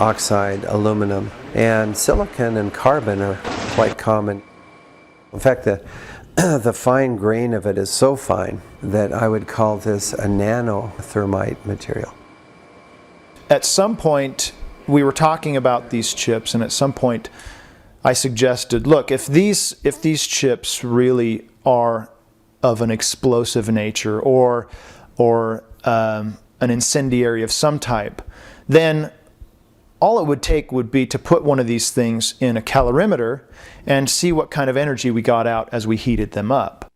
oxide, aluminum, and silicon and carbon are quite common. In fact, the fine grain of it is so fine that I would call this a nano-thermite material. At some point, we were talking about these chips, and at some point I suggested, look, if these chips really are of an explosive nature or an incendiary of some type, then all it would take would be to put one of these things in a calorimeter and see what kind of energy we got out as we heated them up.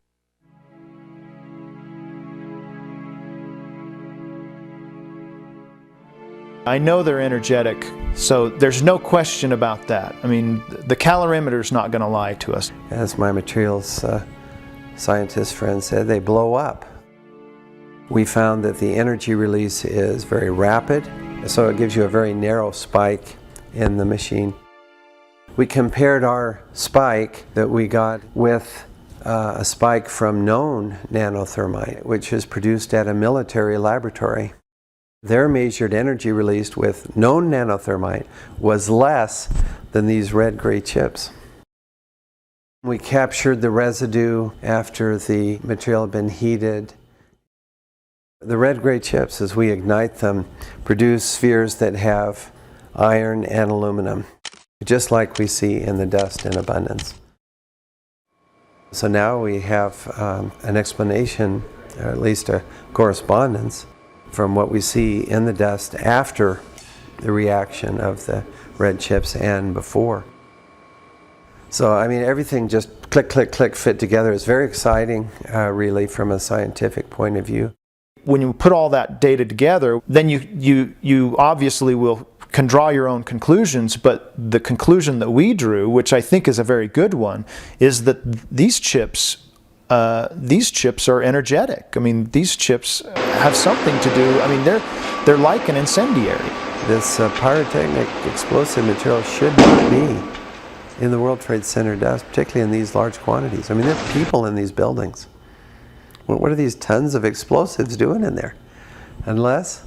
I know they're energetic, so there's no question about that. I mean, the calorimeter's not going to lie to us. As my materials scientist friend said, they blow up. We found that the energy release is very rapid, so it gives you a very narrow spike in the machine. We compared our spike that we got with a spike from known nanothermite, which is produced at a military laboratory. Their measured energy released with known nanothermite was less than these red-gray chips. We captured the residue after the material had been heated. The red-gray chips, as we ignite them, produce spheres that have iron and aluminum, just like we see in the dust in abundance. So now we have an explanation, or at least a correspondence, from what we see in the dust after the reaction of the red chips and before. So, I mean, everything just click, click, click fit together. It's very exciting, really, from a scientific point of view. When you put all that data together, then you obviously can draw your own conclusions, but the conclusion that we drew, which I think is a very good one, is that these chips are energetic. I mean, these chips have something to do. I mean, they're like an incendiary. This pyrotechnic explosive material should not be in the World Trade Center dust, particularly in these large quantities. I mean, there are people in these buildings. What are these tons of explosives doing in there? Unless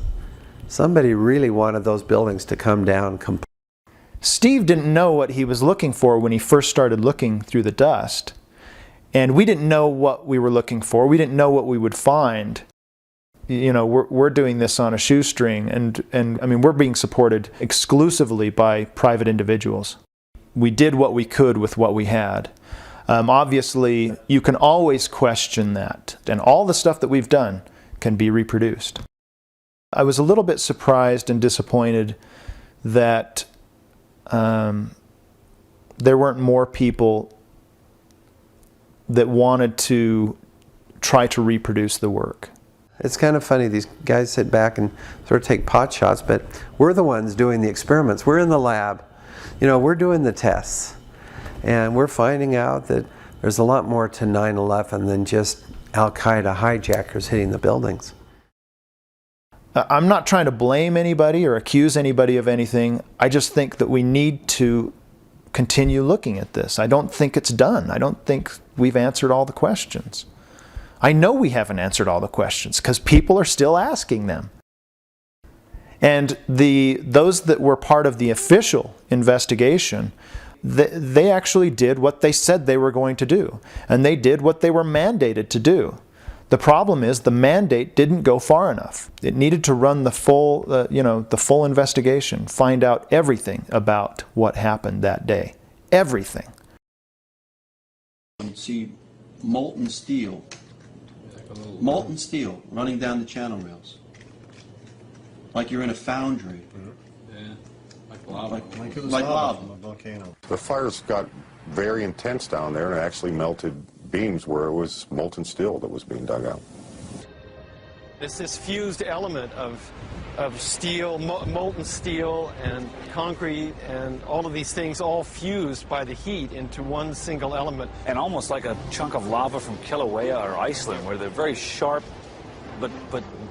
somebody really wanted those buildings to come down completely. Steve didn't know what he was looking for when he first started looking through the dust. And we didn't know what we were looking for. We didn't know what we would find. You know, we're doing this on a shoestring, and I mean, we're being supported exclusively by private individuals. We did what we could with what we had. Obviously, you can always question that, and all the stuff that we've done can be reproduced. I was a little bit surprised and disappointed that there weren't more people that wanted to try to reproduce the work. It's kind of funny, these guys sit back and sort of take pot shots, but we're the ones doing the experiments. We're in the lab. You know, we're doing the tests. And we're finding out that there's a lot more to 9/11 than just Al-Qaeda hijackers hitting the buildings. I'm not trying to blame anybody or accuse anybody of anything. I just think that we need to continue looking at this. I don't think it's done. I don't think we've answered all the questions. I know we haven't answered all the questions because people are still asking them. And those that were part of the official investigation, they actually did what they said they were going to do. And they did what they were mandated to do. The problem is the mandate didn't go far enough. It needed to run the full, the full investigation, find out everything about what happened that day. Everything. See molten steel. Molten steel running down the channel rails. Like you're in a foundry. Yeah, like lava. Like lava. From a volcano. The fires got very intense down there and actually melted beams where it was molten steel that was being dug out. It's this fused element of steel, molten steel and concrete and all of these things all fused by the heat into one single element. And almost like a chunk of lava from Kilauea or Iceland, where they're very sharp but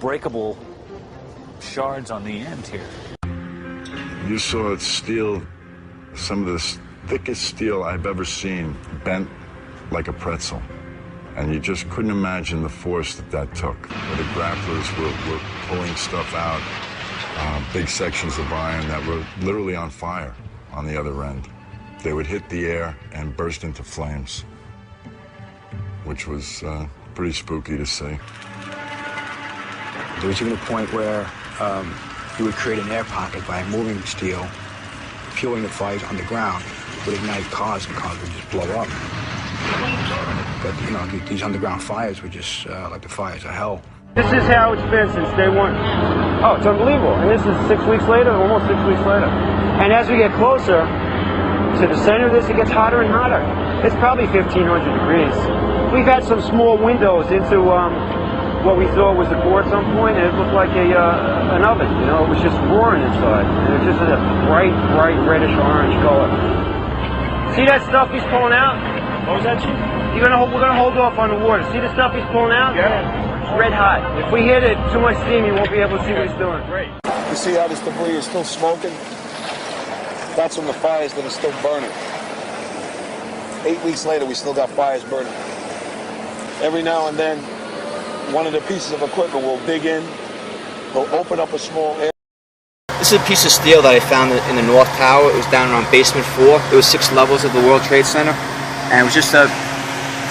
breakable shards on the end here. You saw steel, some of the thickest steel I've ever seen, bent like a pretzel. And you just couldn't imagine the force that took. Where the grapplers were pulling stuff out. big sections of iron that were literally on fire on the other end. They would hit the air and burst into flames, which was pretty spooky to see. There was even a point where you would create an air pocket by moving steel, fueling the fires underground, would ignite cars, and cars would just blow up. But, you know, these underground fires were just like the fires of hell. This is how it's been since day one. Oh, it's unbelievable. And this is 6 weeks later, almost 6 weeks later. And as we get closer to the center of this, it gets hotter and hotter. It's probably 1,500 degrees. We've had some small windows into what we thought was the core at some point, and it looked like an oven. You know, it was just roaring inside. And it was just a bright reddish orange color. See that stuff he's pulling out? What was that, Chief? We're gonna hold off on the water. See the stuff he's pulling out? Yeah. Red hot. If we hit it too much steam, you won't be able to see what he's doing. Great. You see how this debris is still smoking? That's from the fires that are still burning. 8 weeks later, we still got fires burning. Every now and then, one of the pieces of equipment will dig in, will open up a small area. This is a piece of steel that I found in the North Tower. It was down around basement 4. There was 6 levels of the World Trade Center, and it was just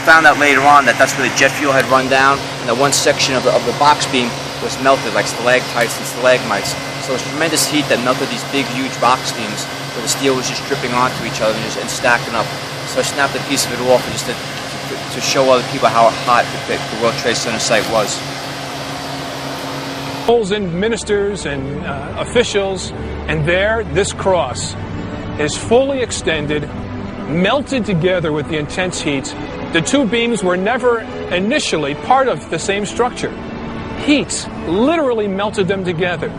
found out later on that that's where the jet fuel had run down, and that one section of the box beam was melted, like stalactites and stalagmites. So it was tremendous heat that melted these big, huge box beams, where the steel was just dripping onto each other and stacking up. So I snapped a piece of it off just to show other people how hot the World Trade Center site was. And ministers and officials, and there, this cross is fully extended, melted together with the intense heat. The two beams were never initially part of the same structure. Heat literally melted them together.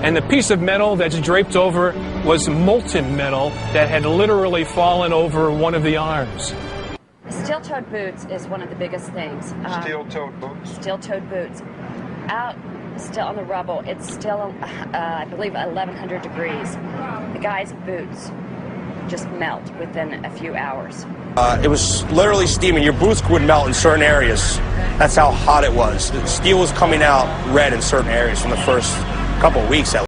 And the piece of metal that's draped over was molten metal that had literally fallen over one of the arms. Steel-toed boots is one of the biggest things. Steel-toed boots? Steel-toed boots. Out still on the rubble, it's still, I believe, 1,100 degrees. The guy's boots just melt within a few hours. It was literally steaming. Your boots would melt in certain areas. That's how hot it was. The steel was coming out red in certain areas from the first couple of weeks at least.